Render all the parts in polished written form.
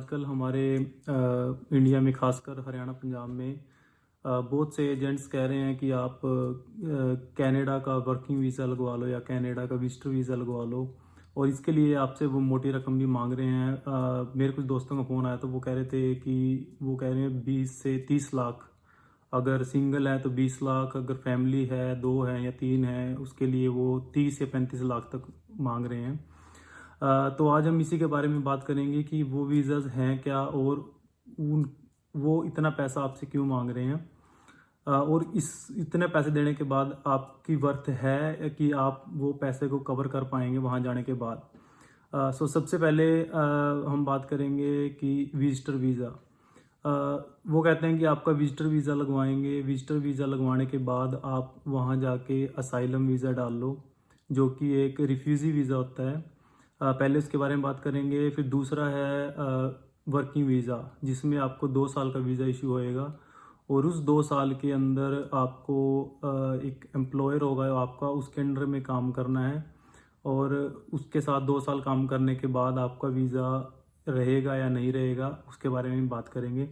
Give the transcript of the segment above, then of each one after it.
आजकल हमारे इंडिया में खासकर हरियाणा पंजाब में बहुत से एजेंट्स कह रहे हैं कि आप कनाडा का वर्किंग वीज़ा लगवा लो या कनाडा का विजिटर वीज़ा लगवा लो। और इसके लिए आपसे वो मोटी रकम भी मांग रहे हैं। मेरे कुछ दोस्तों का फ़ोन आया तो वो कह रहे थे कि वो कह रहे हैं 20 से 30 लाख। अगर सिंगल है तो 20 लाख, अगर फैमिली है, 2 है या 3 है, उसके लिए वो 30 या 35 लाख तक मांग रहे हैं। तो आज हम इसी के बारे में बात करेंगे कि वो वीज़ाज़ हैं क्या और उन वो इतना पैसा आपसे क्यों मांग रहे हैं। और इस इतने पैसे देने के बाद आपकी वर्थ है कि आप वो पैसे को कवर कर पाएंगे वहाँ जाने के बाद। सो सबसे पहले हम बात करेंगे कि विजिटर वीज़ा। वो कहते हैं कि आपका विजिटर वीज़ा लगवाएंगे, विजिटर वीज़ा लगवाने के बाद आप वहाँ जाके असाइलम वीज़ा डाल लो, जो कि एक रिफ्यूज़ी वीज़ा होता है। पहले उसके बारे में बात करेंगे। फिर दूसरा है वर्किंग वीज़ा, जिसमें आपको 2 साल का वीज़ा इशू होएगा और उस 2 साल के अंदर आपको एक एम्प्लॉयर होगा आपका, उसके अंडर में काम करना है और उसके साथ 2 साल काम करने के बाद आपका वीज़ा रहेगा या नहीं रहेगा, उसके बारे में बात करेंगे।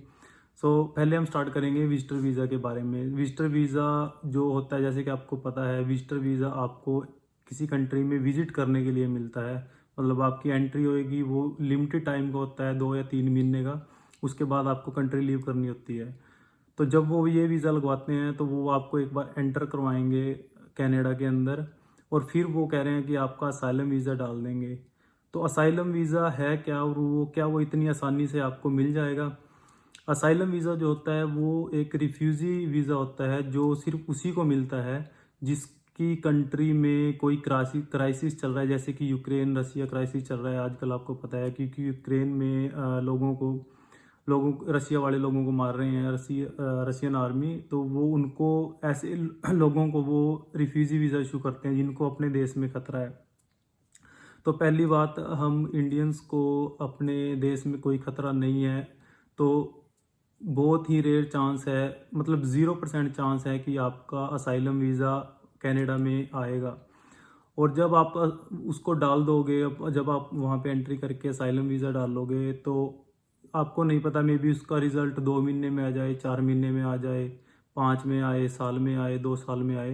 पहले हम स्टार्ट करेंगे विजिटर वीज़ा के बारे में। विजिटर वीज़ा जो होता है, जैसे कि आपको पता है, विजिटर वीज़ा आपको किसी कंट्री में विजिट करने के लिए मिलता है। मतलब आपकी एंट्री होएगी, वो लिमिटेड टाइम का होता है, 2 या 3 महीने का। उसके बाद आपको कंट्री लीव करनी होती है। तो जब वो ये वीज़ा लगवाते हैं तो वो आपको एक बार एंटर करवाएंगे कनाडा के अंदर और फिर वो कह रहे हैं कि आपका असाइलम वीज़ा डाल देंगे। तो असाइलम वीज़ा है क्या और वो इतनी आसानी से आपको मिल जाएगा? असाइलम वीज़ा जो होता है वो एक रिफ्यूज़ी वीज़ा होता है, जो सिर्फ उसी को मिलता है जिसकी कंट्री में कोई क्राइसिस चल रहा है। जैसे कि यूक्रेन रसिया क्राइसिस चल रहा है आजकल, आपको पता है, क्योंकि यूक्रेन में रसिया वाले लोगों को मार रहे हैं, रशियन आर्मी। तो वो उनको ऐसे लोगों को वो रिफ्यूज़ी वीज़ा इशू करते हैं जिनको अपने देश में खतरा है। तो पहली बात, हम इंडियंस को अपने देश में कोई खतरा नहीं है, तो बहुत ही रेयर चांस है, मतलब 0% चांस है कि आपका असाइलम वीज़ा कनाडा में आएगा। और जब आप उसको डाल दोगे, जब आप वहाँ पे एंट्री करके असाइलम वीज़ा डालोगे, तो आपको नहीं पता, मे बी उसका रिज़ल्ट 2 महीने में आ जाए, 4 महीने में आ जाए, 5 में आए, साल में आए, 2 साल में आए।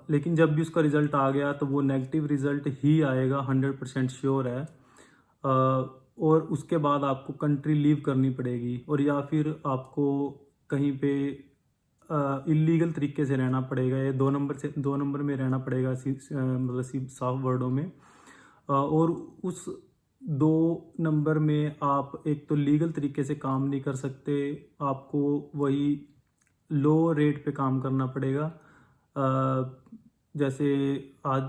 लेकिन जब भी उसका रिज़ल्ट आ गया तो वो नेगेटिव रिज़ल्ट ही आएगा, 100% श्योर है। और उसके बाद आपको कंट्री लीव करनी पड़ेगी और या फिर आपको कहीं पे इलीगल तरीके से रहना पड़ेगा। ये 2 नंबर में रहना पड़ेगा, मतलब साफ वर्डों में। और उस 2 नंबर में आप एक तो लीगल तरीके से काम नहीं कर सकते, आपको वही लो रेट पे काम करना पड़ेगा। जैसे आज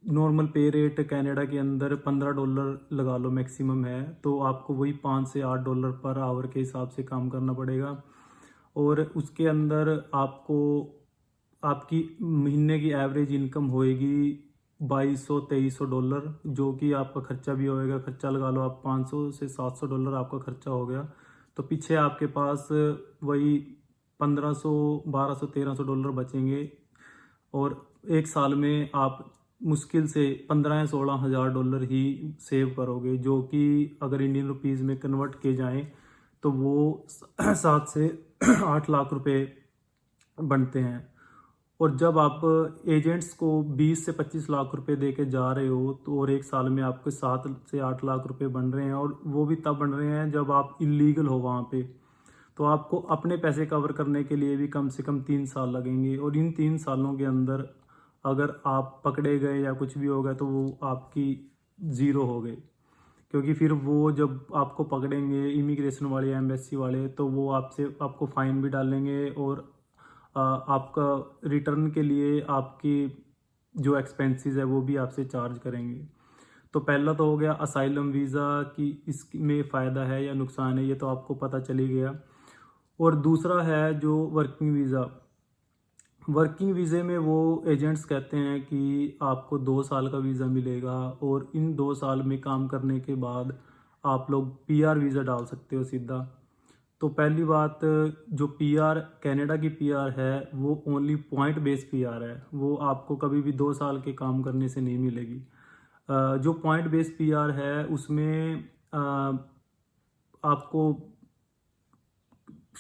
नॉर्मल पे रेट कनाडा के अंदर $15 लगा लो मैक्सिमम है, तो आपको वही $5 से $8 पर आवर के हिसाब से काम करना पड़ेगा। और उसके अंदर आपको आपकी महीने की एवरेज इनकम होएगी $2200-2300, जो कि आपका खर्चा भी होएगा। खर्चा लगा लो आप $500 से $700 आपका खर्चा हो गया, तो पीछे आपके पास वही $1500, $1200, $1300 बचेंगे। और एक साल में आप मुश्किल से 15 या 16 हज़ार डॉलर ही सेव करोगे, जो कि अगर इंडियन रुपीज़ में कन्वर्ट किए जाएं तो वो 7 से 8 लाख रुपए बनते हैं। और जब आप एजेंट्स को 20 से 25 लाख रुपए दे के जा रहे हो, तो और एक साल में आपके 7 से 8 लाख रुपए बन रहे हैं, और वो भी तब बन रहे हैं जब आप इलीगल हो वहाँ पे। तो आपको अपने पैसे कवर करने के लिए भी कम से कम 3 साल लगेंगे, और इन 3 सालों के अंदर अगर आप पकड़े गए या कुछ भी हो गया तो वो आपकी ज़ीरो हो गई। क्योंकि फिर वो जब आपको पकड़ेंगे इमिग्रेशन वाले या एम्बेसी वाले, तो वो आपको फ़ाइन भी डालेंगे और आपका रिटर्न के लिए आपकी जो एक्सपेंसेस है वो भी आपसे चार्ज करेंगे। तो पहला तो हो गया असाइलम वीज़ा कि इसमें फ़ायदा है या नुकसान है, ये तो आपको पता चल ही गया। और दूसरा है जो वर्किंग वीज़ा। वर्किंग वीज़े में वो एजेंट्स कहते हैं कि आपको 2 साल का वीज़ा मिलेगा और इन 2 साल में काम करने के बाद आप लोग पीआर वीज़ा डाल सकते हो सीधा। तो पहली बात, जो पीआर कनाडा की पीआर है वो ओनली पॉइंट बेस पीआर है, वो आपको कभी भी 2 साल के काम करने से नहीं मिलेगी। जो पॉइंट बेस पीआर है उसमें आपको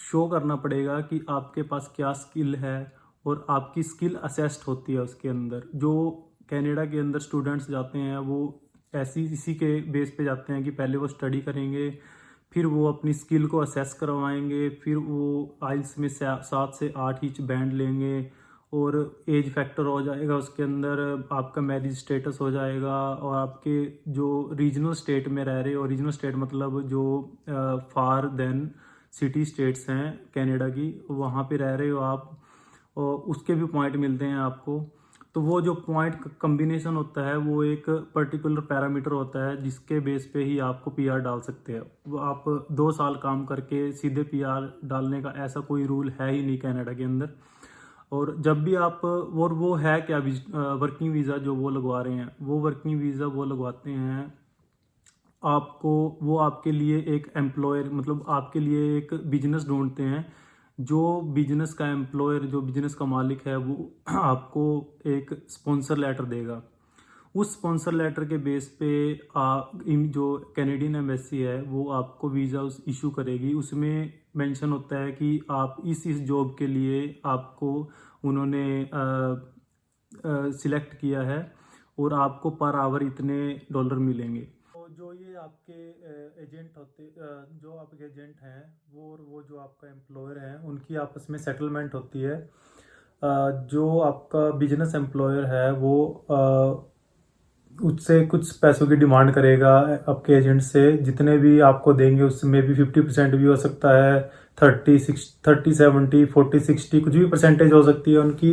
शो करना पड़ेगा कि आपके पास क्या स्किल है, और आपकी स्किल असेस्ड होती है उसके अंदर। जो कनाडा के अंदर स्टूडेंट्स जाते हैं वो ऐसी इसी के बेस पे जाते हैं कि पहले वो स्टडी करेंगे, फिर वो अपनी स्किल को असेस करवाएंगे, फिर वो आइल्स में 7 से 8 ईच बैंड लेंगे, और एज फैक्टर हो जाएगा उसके अंदर, आपका मैरिज स्टेटस हो जाएगा, और आपके जो रीजनल स्टेट में रह रहे हो, रीजनल स्टेट मतलब जो फार देन सिटी स्टेट्स हैं कनाडा की, वहाँ पे रह रहे हो आप, और उसके भी पॉइंट मिलते हैं आपको। तो वो जो पॉइंट कम्बिनेशन होता है वो एक पर्टिकुलर पैरामीटर होता है जिसके बेस पे ही आपको पीआर डाल सकते हैं। वो आप 2 साल काम करके सीधे पीआर डालने का ऐसा कोई रूल है ही नहीं कनाडा के अंदर। और जब भी आप वो है क्या, वर्किंग वीज़ा जो वो लगवा रहे हैं, वो वर्किंग वीज़ा वो लगवाते हैं आपको, वो आपके लिए एक एम्प्लॉयर, मतलब आपके लिए एक बिजनेस ढूंढते हैं। जो बिजनेस का एम्प्लॉयर, जो बिजनेस का मालिक है, वो आपको एक स्पॉन्सर लेटर देगा। उस स्पॉन्सर लेटर के बेस पे जो कैनेडियन एम्बेसी है वो आपको वीज़ा इशू करेगी। उसमें मेंशन होता है कि आप इस जॉब के लिए आपको उन्होंने सिलेक्ट किया है, और आपको पर आवर इतने डॉलर मिलेंगे। तो जो ये आपके एजेंट होते जो आपके एजेंट हैं वो, और वो जो आपका एम्प्लॉयर है, उनकी आपस में सेटलमेंट होती है। जो आपका बिजनेस एम्प्लॉयर है वो उससे कुछ पैसों की डिमांड करेगा आपके एजेंट से, जितने भी आपको देंगे उसमें भी 50% भी हो सकता है, 30, 70, 40, 60 कुछ भी परसेंटेज हो सकती है उनकी।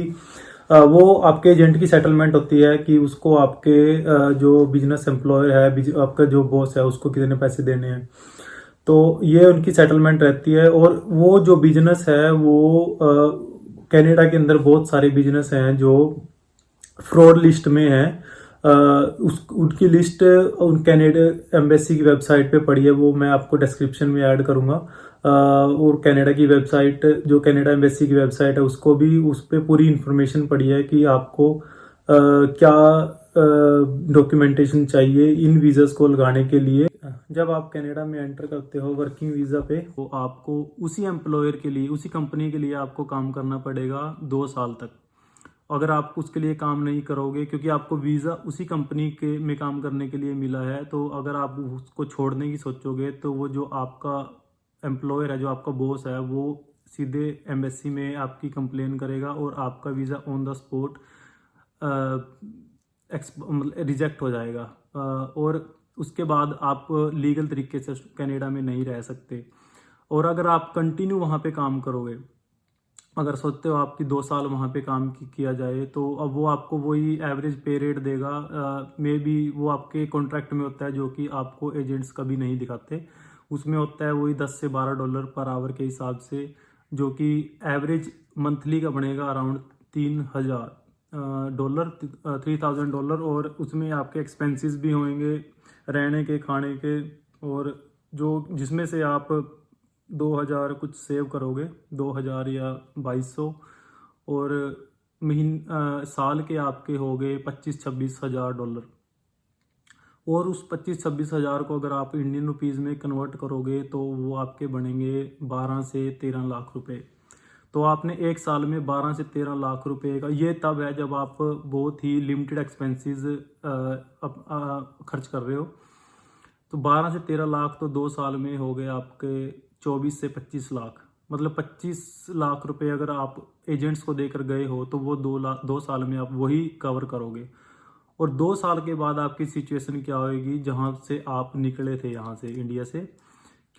वो आपके एजेंट की सेटलमेंट होती है कि उसको आपके जो बिजनेस एम्प्लॉयर है, आपका जो बॉस है, उसको कितने पैसे देने हैं। तो ये उनकी सेटलमेंट रहती है। और वो जो बिजनेस है वो कनाडा के अंदर बहुत सारे बिजनेस हैं जो फ्रॉड लिस्ट में है। उनकी लिस्ट उन कनाडा एम्बेसी की वेबसाइट पे पड़ी है, वो मैं आपको डिस्क्रिप्शन में ऐड करूंगा। और कनाडा की वेबसाइट, जो कनाडा एम्बेसी की वेबसाइट है, उसको भी, उस पर पूरी इन्फॉर्मेशन पड़ी है कि आपको क्या डॉक्यूमेंटेशन चाहिए इन वीज़ास को लगाने के लिए। जब आप कनाडा में एंटर करते हो वर्किंग वीज़ा पे, तो आपको उसी एम्प्लॉयर के लिए, उसी कंपनी के लिए आपको काम करना पड़ेगा 2 साल तक। अगर आप उसके लिए काम नहीं करोगे, क्योंकि आपको वीज़ा उसी कंपनी के में काम करने के लिए मिला है, तो अगर आप उसको छोड़ने की सोचोगे तो वो जो आपका एम्प्लॉयर है, जो आपका बॉस है, वो सीधे एम्बेसी में आपकी कंप्लेन करेगा, और आपका visa on the spot reject हो जाएगा। और उसके बाद आप लीगल तरीके से कनाडा में नहीं रह सकते। और अगर आप कंटिन्यू वहाँ पे काम करोगे, अगर सोचते हो आपकी 2 साल वहाँ पे काम किया जाए, तो अब वो आपको वही एवरेज पे रेट देगा। मे बी वो आपके कॉन्ट्रैक्ट में होता है, जो कि आपको एजेंट्स कभी नहीं दिखाते। उसमें होता है वही $10 से $12 पर आवर के हिसाब से, जो कि एवरेज मंथली का बनेगा अराउंड $3,000, $3,000। और उसमें आपके एक्सपेंसेस भी होंगे, रहने के, खाने के, और जो जिसमें से आप 2,000 कुछ सेव करोगे, 2,000 या 2,200, और साल के आपके हो गए 25-26 हज़ार डॉलर। और उस 25-26 हज़ार को अगर आप इंडियन रुपीज़ में कन्वर्ट करोगे तो वो आपके बनेंगे 12 से 13 लाख रुपए। तो आपने एक साल में 12 से 13 लाख रुपए का, ये तब है जब आप बहुत ही लिमिटेड एक्सपेंसेस खर्च कर रहे हो। तो 12 से 13 लाख तो 2 साल में हो गए आपके 24 से 25 लाख। मतलब 25 लाख रुपए अगर आप एजेंट्स को देकर गए हो, तो वो 2 साल में आप वही कवर करोगे। और 2 साल के बाद आपकी सिचुएशन क्या होगी, जहाँ से आप निकले थे, यहाँ से, इंडिया से,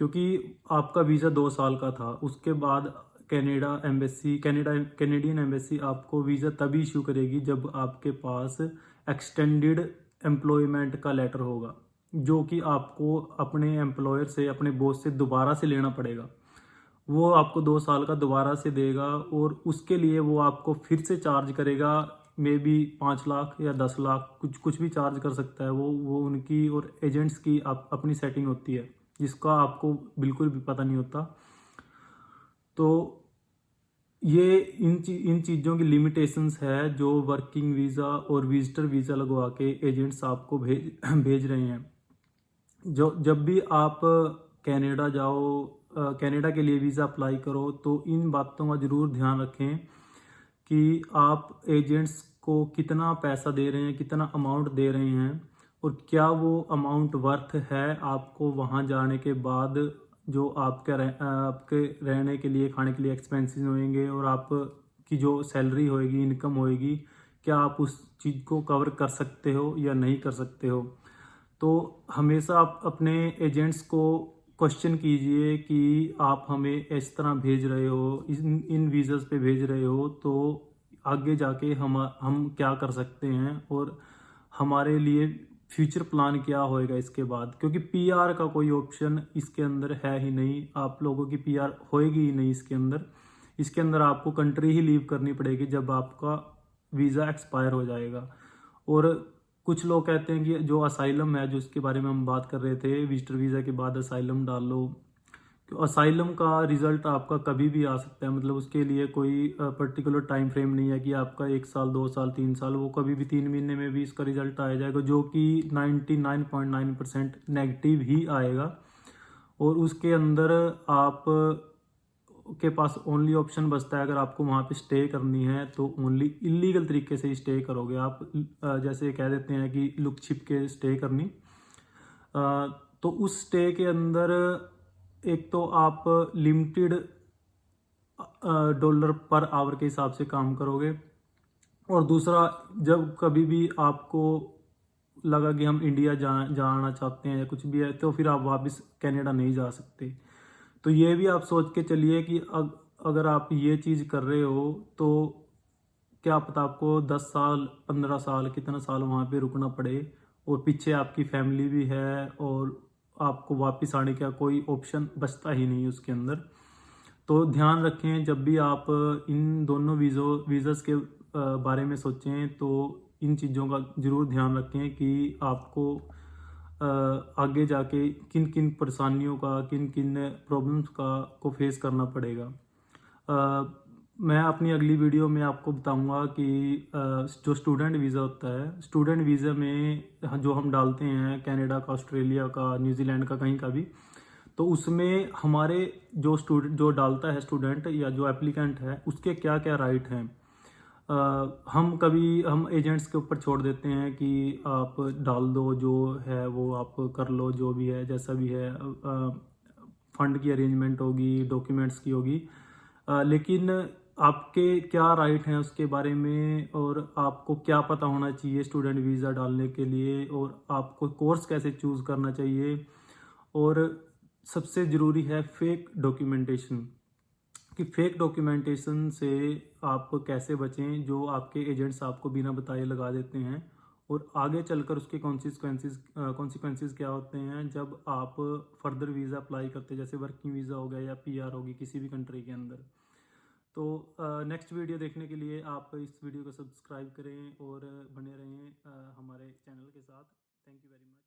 क्योंकि आपका वीज़ा 2 साल का था। उसके बाद कैनेडियन एम्बेसी आपको वीज़ा तभी इशू करेगी जब आपके पास एक्सटेंडेड एम्प्लॉयमेंट का लेटर होगा, जो कि आपको अपने एम्प्लॉयर से, अपने बॉस से दोबारा से लेना पड़ेगा। वो आपको 2 साल का दोबारा से देगा, और उसके लिए वो आपको फिर से चार्ज करेगा, मे बी 5 लाख या 10 लाख, कुछ भी चार्ज कर सकता है। वो उनकी और एजेंट्स की अपनी सेटिंग होती है, जिसका आपको बिल्कुल भी पता नहीं होता। तो ये इन चीज़ों की लिमिटेशंस है जो वर्किंग वीज़ा और विजिटर वीज़ा लगवा के एजेंट्स आपको भेज रहे हैं। जब भी आप कनाडा जाओ, कनाडा के लिए वीज़ा अप्लाई करो, तो इन बातों का ज़रूर ध्यान रखें कि आप एजेंट्स को कितना पैसा दे रहे हैं, कितना अमाउंट दे रहे हैं, और क्या वो अमाउंट वर्थ है आपको वहाँ जाने के बाद। जो आपके रहने के लिए, खाने के लिए एक्सपेंसेस होंगे, और आपकी जो सैलरी होएगी, इनकम होएगी, क्या आप उस चीज़ को कवर कर सकते हो या नहीं कर सकते हो। तो हमेशा आप अपने एजेंट्स को क्वेश्चन कीजिए कि आप हमें इस तरह भेज रहे हो, इन वीज़ास पे भेज रहे हो, तो आगे जाके हम क्या कर सकते हैं, और हमारे लिए फ्यूचर प्लान क्या होएगा इसके बाद। क्योंकि पीआर का कोई ऑप्शन इसके अंदर है ही नहीं, आप लोगों की पीआर होएगी ही नहीं इसके अंदर। इसके अंदर आपको कंट्री ही लीव करनी पड़ेगी जब आपका वीज़ा एक्सपायर हो जाएगा। और कुछ लोग कहते हैं कि जो असाइलम है, जो इसके बारे में हम बात कर रहे थे, विजिटर वीज़ा के बाद असाइलम डाल लो, तो असाइलम का रिज़ल्ट आपका कभी भी आ सकता है। मतलब उसके लिए कोई पर्टिकुलर टाइम फ्रेम नहीं है कि आपका 1 साल, 2 साल, 3 साल, वो कभी भी 3 महीने में भी इसका रिज़ल्ट आ जाएगा, जो कि 99.9% नेगेटिव ही आएगा। और उसके अंदर आप के पास ओनली ऑप्शन बचता है, अगर आपको वहाँ पे स्टे करनी है तो ओनली इलीगल तरीके से ही स्टे करोगे आप। जैसे कह देते हैं कि लुक छिप के स्टे करनी। तो उस स्टे के अंदर एक तो आप लिमिटेड डॉलर पर आवर के हिसाब से काम करोगे, और दूसरा, जब कभी भी आपको लगा कि हम इंडिया जाना चाहते हैं या कुछ भी है, तो फिर आप वापस कनाडा नहीं जा सकते। तो ये भी आप सोच के चलिए कि अगर आप ये चीज़ कर रहे हो, तो क्या पता आपको 10 साल, 15 साल, कितना साल वहाँ पे रुकना पड़े, और पीछे आपकी फैमिली भी है, और आपको वापस आने का कोई ऑप्शन बचता ही नहीं उसके अंदर। तो ध्यान रखें, जब भी आप इन दोनों वीज़ास के बारे में सोचें, तो इन चीज़ों का ज़रूर ध्यान रखें कि आपको आगे जाके किन किन परेशानियों का, किन किन प्रॉब्लम्स को फेस करना पड़ेगा। मैं अपनी अगली वीडियो में आपको बताऊंगा कि जो स्टूडेंट वीज़ा होता है, स्टूडेंट वीज़ा में जो हम डालते हैं, कनाडा का, ऑस्ट्रेलिया का, न्यूजीलैंड का, कहीं का भी, तो उसमें हमारे जो डालता है स्टूडेंट या जो एप्लीकेंट है, उसके क्या क्या राइट हैं। हम एजेंट्स के ऊपर छोड़ देते हैं कि आप डाल दो, जो है वो आप कर लो, जो भी है, जैसा भी है, फंड की अरेंजमेंट होगी, डॉक्यूमेंट्स की होगी, लेकिन आपके क्या राइट हैं उसके बारे में, और आपको क्या पता होना चाहिए स्टूडेंट वीज़ा डालने के लिए, और आपको कोर्स कैसे चूज़ करना चाहिए। और सबसे ज़रूरी है फेक डॉक्यूमेंटेशन, कि फेक डॉक्यूमेंटेशन से आप कैसे बचें, जो आपके एजेंट्स आपको बिना बताए लगा देते हैं, और आगे चलकर उसके कॉन्सिक्वेंसेस क्या होते हैं जब आप फर्दर वीज़ा अप्लाई करते हैं, जैसे वर्किंग वीज़ा हो गया या पीआर होगी किसी भी कंट्री के अंदर। तो नेक्स्ट वीडियो देखने के लिए आप इस वीडियो को सब्सक्राइब करें और बने रहें हमारे चैनल के साथ। Thank you very much.